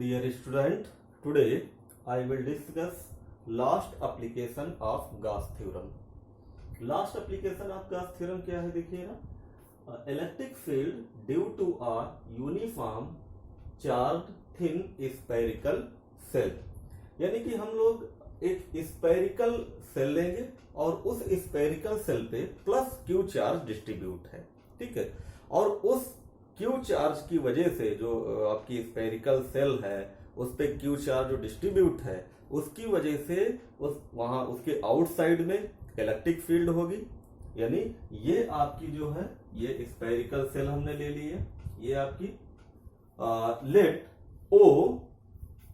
Dear student, today I will discuss last application of Gauss theorem. Last application of Gauss theorem क्या है देखिए ना, electric field due to a uniform charged thin spherical cell, यानी कि हम लोग एक स्पेरिकल सेल लेंगे और उस स्पेरिकल सेल पे प्लस क्यू चार्ज डिस्ट्रीब्यूट है, ठीक है। और उस क्यू चार्ज की वजह से जो आपकी स्पेरिकल सेल है उस पे क्यू चार्ज जो डिस्ट्रीब्यूट है उसकी वजह से वहां उसके आउटसाइड में इलेक्ट्रिक फील्ड होगी। यानी ये आपकी जो है ये स्पेरिकल सेल हमने ले ली है, ये आपकी लेट ओ,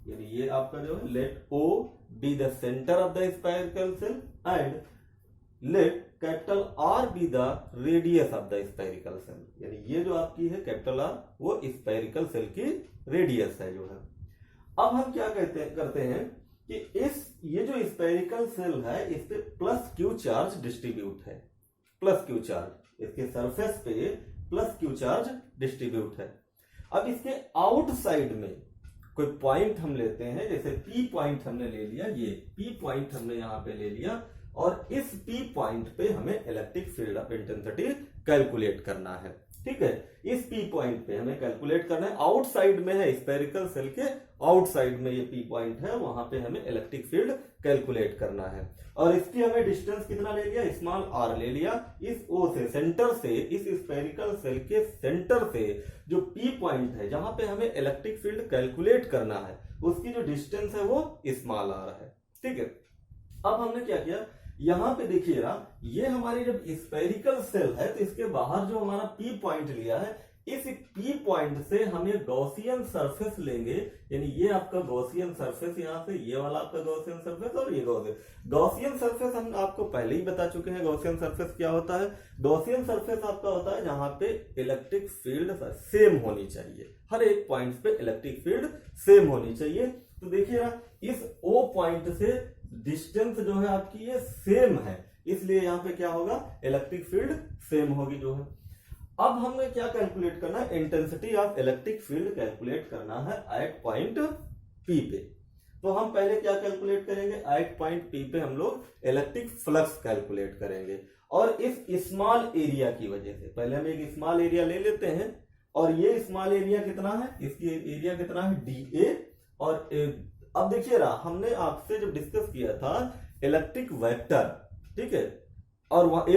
यानी ये आपका जो है let O be the centre of the spherical shell and let capital R be the radius of the spherical shell. यानी ये जो आपकी है कैपिटल आर वो स्पेरिकल सेल की रेडियस है जो है। अब हम क्या करते हैं कि ये जो स्पेरिकल सेल है इस पे प्लस क्यू चार्ज डिस्ट्रीब्यूट है, प्लस क्यू चार्ज इसके सरफेस पे प्लस क्यू चार्ज डिस्ट्रीब्यूट है। अब इसके आउटसाइड में कोई पॉइंट हम लेते हैं, जैसे पी पॉइंट हमने ले लिया, ये पी पॉइंट हमने यहां पे ले लिया और इस पी पॉइंट पे हमें electric field of intensity calculate करना है, ठीक है। इस पी पॉइंट पे हमें कैलकुलेट करना है, आउटसाइड में है स्पेरिकल सेल के आउटसाइड में ये पी पॉइंट है, वहां पे हमें इलेक्ट्रिक फील्ड कैलकुलेट करना है। और इसकी हमें डिस्टेंस कितना ले लिया, स्मॉल आर ले लिया। इस ओ से सेंटर से, इस स्पेरिकल सेल के सेंटर से जो पी पॉइंट है जहां पे हमें इलेक्ट्रिक फील्ड कैलकुलेट करना है उसकी जो डिस्टेंस है वो स्मॉल आर है, ठीक है। अब हमने क्या किया, यहां पे देखिए ना, ये हमारी जब स्पेरिकल सेल है तो इसके बाहर जो हमारा पी पॉइंट लिया है, इस पी पॉइंट से हम ये गॉसियन सरफेस लेंगे। यानी ये आपका गॉसियन सरफेस, यहां से ये वाला आपका गॉसियन सरफेस और ये गॉसियन सरफेस हम आपको पहले ही बता चुके हैं। गॉसियन सरफेस क्या होता है, गॉसियन सरफेस आपका होता है जहां पे इलेक्ट्रिक फील्ड सेम होनी चाहिए, हर एक पॉइंट पे इलेक्ट्रिक फील्ड सेम होनी चाहिए। तो देखिए ना, इस ओ पॉइंट से डिस्टेंस जो है आपकी ये सेम है, इसलिए यहां पे क्या होगा, इलेक्ट्रिक फील्ड सेम होगी जो है। अब हमें क्या कैलकुलेट करना है, intensity of electric field calculate करना है एट पॉइंट पी पे। तो हम पहले क्या कैलकुलेट करेंगे, एट पॉइंट पी पे हम लोग इलेक्ट्रिक फ्लक्स कैलकुलेट करेंगे। और इस स्मॉल एरिया की वजह से पहले हम एक स्मॉल एरिया ले लेते हैं, और ये स्मॉल एरिया कितना है, इसकी एरिया कितना है डी ए। और अब देखिए ना, हमने आपसे जब डिस्कस किया था इलेक्ट्रिक वेक्टर, ठीक है, और वहां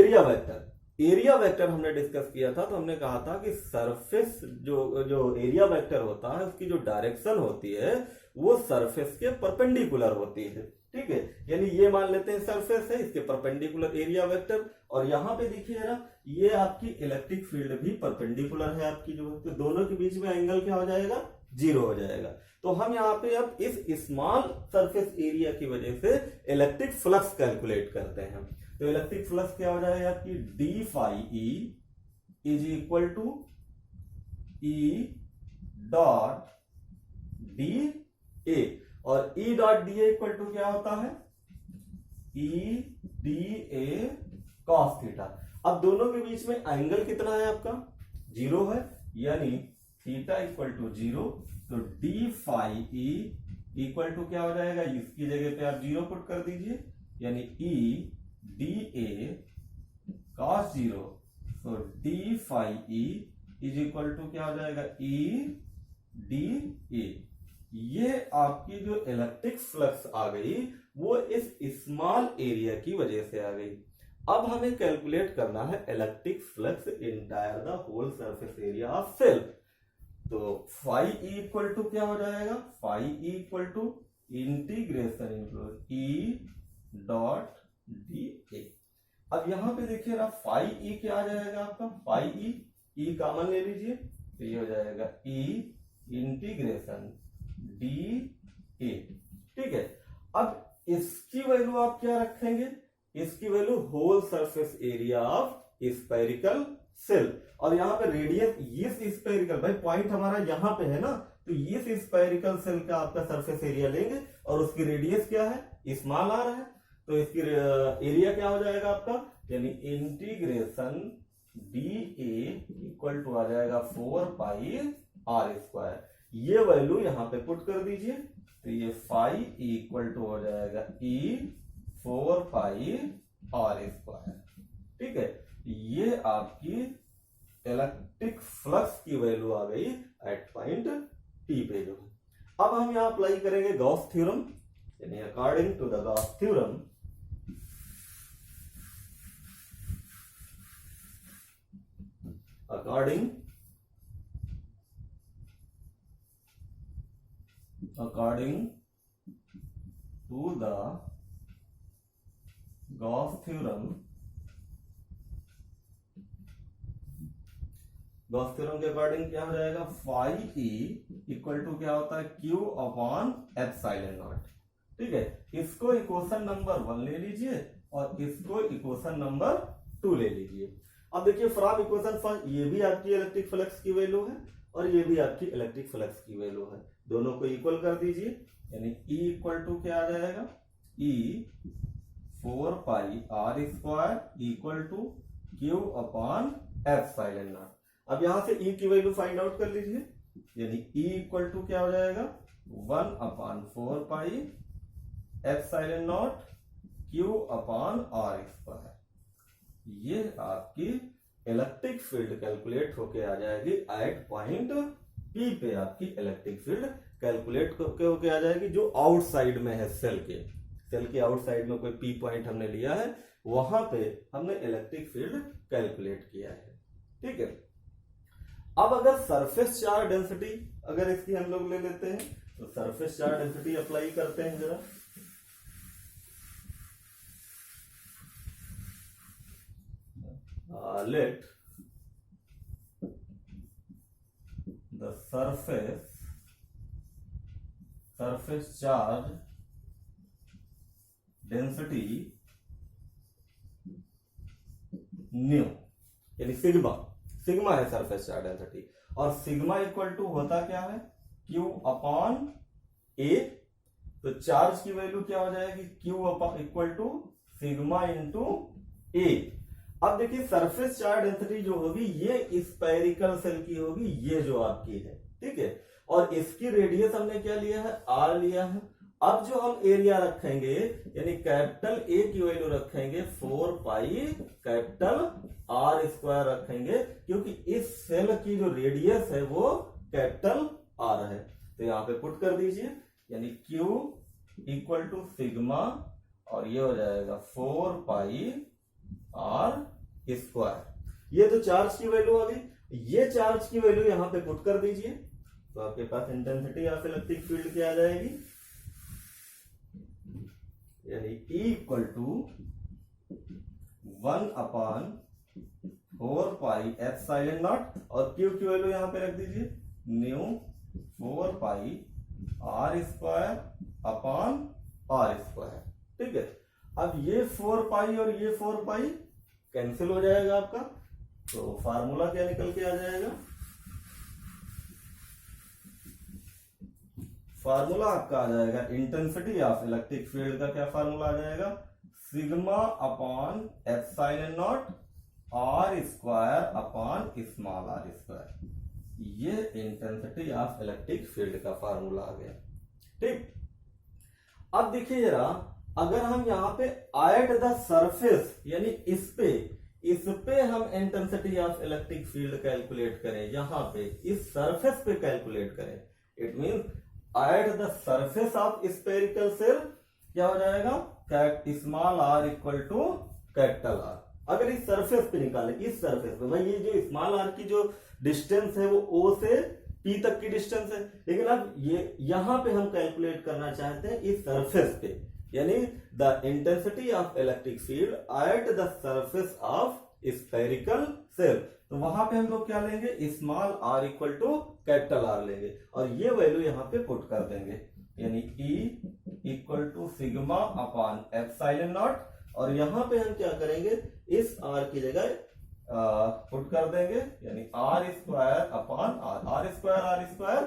एरिया वेक्टर हमने डिस्कस किया था, तो हमने कहा था कि सरफेस जो एरिया वेक्टर होता है उसकी जो डायरेक्शन होती है वो सरफेस के परपेंडिकुलर होती है, ठीक है। यानी ये मान लेते हैं सरफेस है, इसके परपेंडिकुलर एरिया वेक्टर, और यहाँ पे देखिए ना ये आपकी इलेक्ट्रिक फील्ड भी परपेंडिकुलर है आपकी जो, तो दोनों के बीच में एंगल क्या हो जाएगा, 0 हो जाएगा। तो हम यहाँ पे अब इस स्मॉल सरफेस एरिया की वजह से इलेक्ट्रिक फ्लक्स कैलकुलेट करते हैं। तो इलेक्ट्रिक फ्लक्स क्या हो जाएगा आपकी, D phi E is equal to E dot D A, और E dot D A equal to क्या होता है, E D A cos theta. अब दोनों के बीच में एंगल कितना है आपका, 0 है, यानी थीटा इक्वल टू 0। तो d phi E equal to क्या हो जाएगा, इसकी जगह पे आप 0 पुट कर दीजिए, यानी ई डी ए कॉस 0। तो d phi E is equal to क्या हो जाएगा, ई डी ए। ये आपकी जो इलेक्ट्रिक फ्लक्स आ गई वो इस स्मॉल एरिया की वजह से आ गई। अब हमें कैलकुलेट करना है electric flux entire the whole surface area of shell. तो फाई ई इक्वल टू क्या हो जाएगा, phi E equal to integration E dot D A. अब यहां पे देखिए ना, फाई ई क्या आ जाएगा आपका, फाई ई कॉमन ले लीजिए, तो ये हो जाएगा ई इंटीग्रेशन डी ए, ठीक है। अब इसकी वैल्यू आप क्या रखेंगे, इसकी value whole surface area of spherical shell, और यहाँ पे रेडियस, ये स्पेरिकल, भाई पॉइंट हमारा यहाँ पे है ना, तो ये स्पेरिकल सेल का आपका सरफेस एरिया लेंगे और उसकी रेडियस क्या है, स्मॉल आर है, तो इसकी एरिया क्या हो जाएगा आपका, यानी integration D A equal to आ जाएगा 4 पाई आर स्क्वायर। ये वैल्यू यहां पे पुट कर दीजिए, तो ये फाई इक्वल टू हो जाएगा E4 पाई R स्क्वायर। ठीक है, ये आपकी इलेक्ट्रिक फ्लक्स की वैल्यू आ गई एट पॉइंट P पे जो है। अब हम यहां अप्लाई करेंगे गॉस थ्योरम, यानी according to the Gauss theorem according to the Gauss theorem, Gauss theorem के अकॉर्डिंग क्या हो जाएगा, फाई ई इक्वल टू क्या होता है, क्यू अपॉन एप्सिलॉन नॉट। ठीक है, इसको इक्वेशन नंबर 1 ले लीजिए और इसको इक्वेशन नंबर 2 ले लीजिए। अब देखिए फ्रॉम इक्वेशन फर्स्ट, ये भी आपकी इलेक्ट्रिक फ्लक्स की वैल्यू है और ये भी आपकी इलेक्ट्रिक फ्लक्स की वैल्यू है, दोनों को इक्वल कर दीजिए, यानी E इक्वल टू क्या आ जाएगा, E4 pi R square equal to Q upon epsilon naught. अब यहां से E की वैल्यू फाइंड आउट कर लीजिए, यानी E इक्वल टू क्या हो जाएगा, 1 upon 4 pi epsilon not Q upon R square. ये आपकी इलेक्ट्रिक फील्ड कैलकुलेट होके आ जाएगी एट पॉइंट P पे, आपकी इलेक्ट्रिक फील्ड कैलकुलेट होके आ जाएगी जो आउटसाइड में है, सेल के आउटसाइड में कोई P पॉइंट हमने लिया है, वहां पे हमने इलेक्ट्रिक फील्ड कैलकुलेट किया है। ठीक है, अब अगर सरफेस चार्ज डेंसिटी अगर इसकी हम लोग ले लेते हैं, तो सरफेस चार्ज डेंसिटी अप्लाई करते हैं जरा। Let the surface charge density new, यानी सिग्मा है सरफेस चार्ज डेंसिटी, और सिग्मा इक्वल टू होता क्या है, Q अपॉन A। तो चार्ज की वैल्यू क्या हो जाएगी, Q upon equal to sigma into A। अब देखिए सरफेस चार्ज डेंसिटी जो होगी ये स्फेरिकल सेल की होगी, ये जो आपकी है। ठीक है, और इसकी रेडियस हमने क्या लिया है, R लिया है। अब जो हम एरिया रखेंगे, यानी कैपिटल A की वैल्यू रखेंगे 4 पाई कैपिटल R स्क्वायर रखेंगे, क्योंकि इस सेल की जो रेडियस है वो कैपिटल R है। तो यहां पे पुट कर दीजिए, यानी Q इक्वल टू सिग्मा, और ये हो जाएगा 4 पाई R स्क्वायर। ये तो चार्ज की वैल्यू आ गई, ये चार्ज की वैल्यू यहां पे पुट कर दीजिए, तो आपके पास इंटेंसिटी ऑफ इलेक्ट्रिक फील्ड क्या आ जाएगी, यानी E equal to 1 upon 4 pi epsilon naught, और Q की वैल्यू यहां पे रख दीजिए, new 4 pi R square upon R square. ठीक है, अब ये 4 पाई और ये 4 पाई कैंसिल हो जाएगा आपका, तो फार्मूला क्या निकल के आ जाएगा, फार्मूला आपका आ जाएगा इंटेंसिटी ऑफ इलेक्ट्रिक फील्ड का क्या फार्मूला आ जाएगा, sigma upon epsilon not R square upon small r square. ये इंटेंसिटी ऑफ इलेक्ट्रिक फील्ड का फार्मूला आ गया। ठीक, अब देखिए जरा, अगर हम यहां पे एट द सरफेस, यानी इस पे हम intensity of electric field calculate करें, यहां पे इस सरफेस पे कैलकुलेट करें, it means at the surface of spherical shell क्या हो जाएगा, small r equal to capital R। अगर इस सरफेस पे निकालें, इस सरफेस पे, भाई ये जो स्मॉल r की जो डिस्टेंस है वो O से P तक की डिस्टेंस है, लेकिन अब ये यहां पे हम कैलकुलेट करना चाहते हैं इस सरफेस पे, यानी the intensity of electric field at the surface of spherical shell. तो वहां पे हम लोग क्या लेंगे, small r equal to capital R लेंगे, और ये वैल्यू यहां पे पुट कर देंगे, यानी E equal to sigma upon epsilon naught, और यहां पे हम क्या करेंगे, इस R की जगह पुट कर देंगे, यानी R square upon R square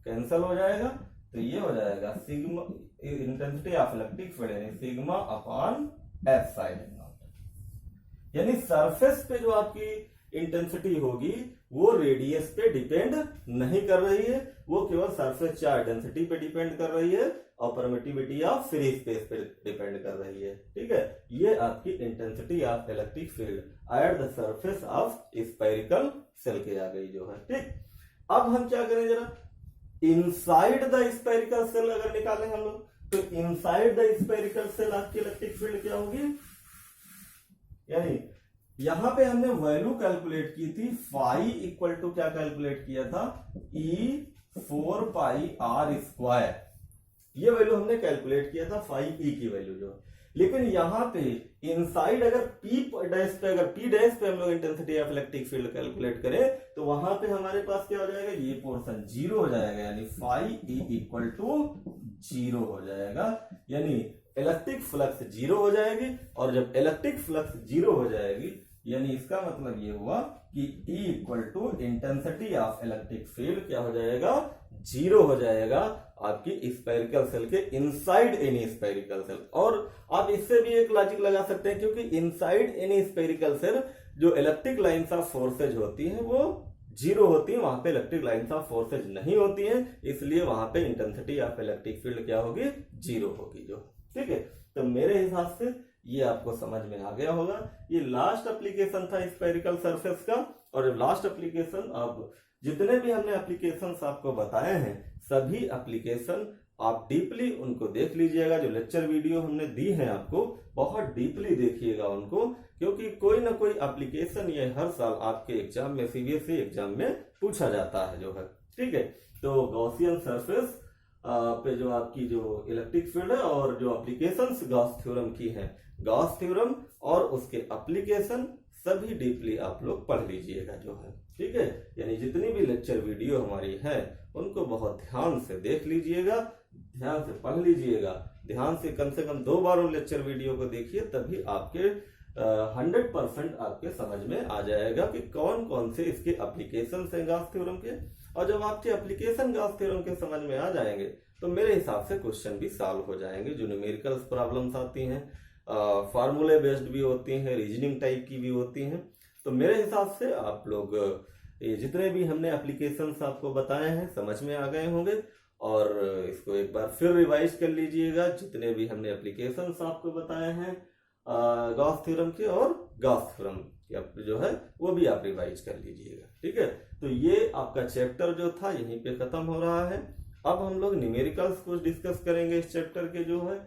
cancel हो जाएगा, तो ये हो जाएगा sigma intensity of electric field, यानी सिग्मा अपॉन एप्सिलॉन नॉट। यानी सरफेस पे जो आपकी इंटेंसिटी होगी वो रेडियस पे डिपेंड नहीं कर रही है, वो केवल सरफेस चार्ज डेंसिटी पे डिपेंड कर रही है और परमिटिविटी ऑफ फ्री स्पेस पे डिपेंड कर रही है। ठीक है, ये आपकी intensity of electric field at the surface of spherical shell के आ गई जो है। ठीक, अब हम क्या करें जरा, इनसाइड द स्फेरिकल सेल अगर निकालें हम लोग, तो इनसाइड द स्फेरिकल सेल आपकी इलेक्ट्रिक फील्ड क्या होगी, यानी यहां पे हमने वैल्यू कैलकुलेट की थी फाई इक्वल टू क्या कैलकुलेट किया था, E4 पाई आर स्क्वायर, ये वैल्यू हमने कैलकुलेट किया था फाई ई की वैल्यू जो। लेकिन यहां पे इनसाइड अगर P डैश पे, अगर P डैश पे हम लोग intensity of electric field calculate करें तो वहां पे हमारे पास क्या हो जाएगा, ये पोर्शन जीरो हो जाएगा, यानी phi E equal to zero हो जाएगा, यानी इलेक्ट्रिक फ्लक्स जीरो हो जाएगी। और जब इलेक्ट्रिक फ्लक्स जीरो हो जाएगी यानी इसका मतलब ये हुआ कि E equal to intensity of electric field क्या हो जाएगा, जीरो हो जाएगा आपकी स्फेरिकल सेल के इनसाइड एनी स्फेरिकल सेल। और आप इससे भी एक लॉजिक लगा सकते हैं, क्योंकि इनसाइड एनी स्फेरिकल सेल जो इलेक्ट्रिक लाइंस ऑफ फोर्सेज होती हैं वो जीरो होती है, वहां पे इलेक्ट्रिक लाइंस ऑफ फोर्सेज नहीं होती हैं, इसलिए वहां पे इंटेंसिटी ऑफ इलेक्ट्रिक फील्ड क्या होगी, जीरो होगी जो। ठीक है, तो मेरे हिसाब से ये आपको समझ में आ गया होगा। ये लास्ट एप्लीकेशन था स्फेरिकल सरफेस का, और लास्ट एप्लीकेशन, अब जितने भी हमने एप्लीकेशंस आपको बताए हैं सभी एप्लीकेशन आप डीपली उनको देख लीजिएगा। जो लेक्चर वीडियो हमने दी है आपको बहुत डीपली देखिएगा उनको, क्योंकि कोई ना कोई एप्लीकेशन ये हर साल आपके एग्जाम में, सीबीएसई एग्जाम में पूछा जाता है जो है। ठीक है, तो गॉसियन सरफेस पे जो आपकी जो इलेक्ट्रिक फील्ड है और जो एप्लीकेशंस गॉस थ्योरम की हैं, गॉस थ्योरम और उसके एप्लीकेशन सभी डीपली आप लोग पढ़ लीजिएगा जो है। ठीक है, यानी जितनी भी लेक्चर वीडियो हमारी है उनको बहुत ध्यान से देख लीजिएगा, ध्यान से पढ़ लीजिएगा, ध्यान से कम 2 बार उन लेक्चर वीडियो को देखिए, तभी आपके 100% आपके समझ में आ जाएगा कि कौन कौन से इसके एप्लीकेशन हैं गॉस थ्योरम के। और जब आपके एप्लीकेशन गॉस थ्योरम के समझ में आ जाएंगे तो मेरे हिसाब से क्वेश्चन भी सॉल्व हो जाएंगे। जो न्यूमेरिकल्स प्रॉब्लम्स आती हैं, फार्मूले बेस्ड भी होती हैं, रीजनिंग टाइप की भी होती हैं, तो मेरे हिसाब से आप लोग ये जितने भी हमने एप्लीकेशंस आपको बताए हैं समझ में आ गए होंगे। और इसको एक बार फिर रिवाइज कर लीजिएगा, जितने भी हमने एप्लीकेशंस आपको बताए हैं गॉस थ्योरम के और गॉस थ्योरम जो है वो भी आप रिवाइज कर लीजिएगा। ठीक है, तो ये आपका चैप्टर जो था यहीं पे खत्म हो रहा है। अब हम लोग न्यूमेरिकल्स को डिस्कस करेंगे, इस चैप्टर के जो है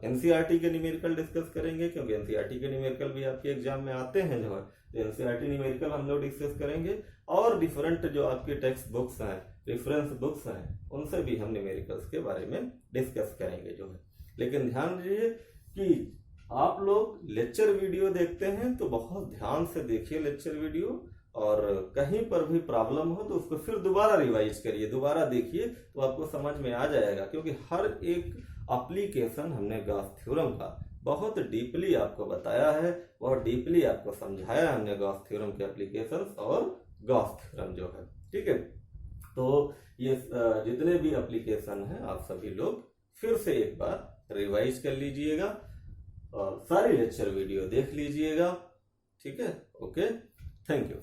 एनसीईआरटी के न्यूमेरिकल डिस्कस करेंगे, क्योंकि एनसीईआरटी के न्यूमेरिकल भी आपके एग्जाम में आते हैं जो है, तो एनसीईआरटी न्यूमेरिकल हम लोग डिस्कस करेंगे। और डिफरेंट जो आपकी टेक्स्ट बुक्स हैं, रेफरेंस बुक्स हैं, उनसे भी हम न्यूमेरिकल्स के बारे में डिस्कस करेंगे जो है। लेकिन ध्यान दीजिए कि आप लोग लेक्चर वीडियो देखते हैं तो बहुत ध्यान से देखिए लेक्चर वीडियो, और कहीं पर भी प्रॉब्लम हो तो उसको फिर दोबारा रिवाइज करिए, दोबारा देखिए, तो आपको समझ में आ जाएगा। क्योंकि हर एक एप्लीकेशन हमने गॉस थ्योरम का बहुत डीपली आपको बताया है, बहुत डीपली आपको समझाया हमने गॉस थ्योरम के एप्लीकेशंस और गॉस थ्योरम जो है। ठीक है, तो ये जितने भी एप्लीकेशन हैं आप सभी लोग फिर से एक बार रिवाइज कर लीजिएगा और सारी लेक्चर वीडियो देख लीजिएगा। ठीक है, ओके, थैंक यू।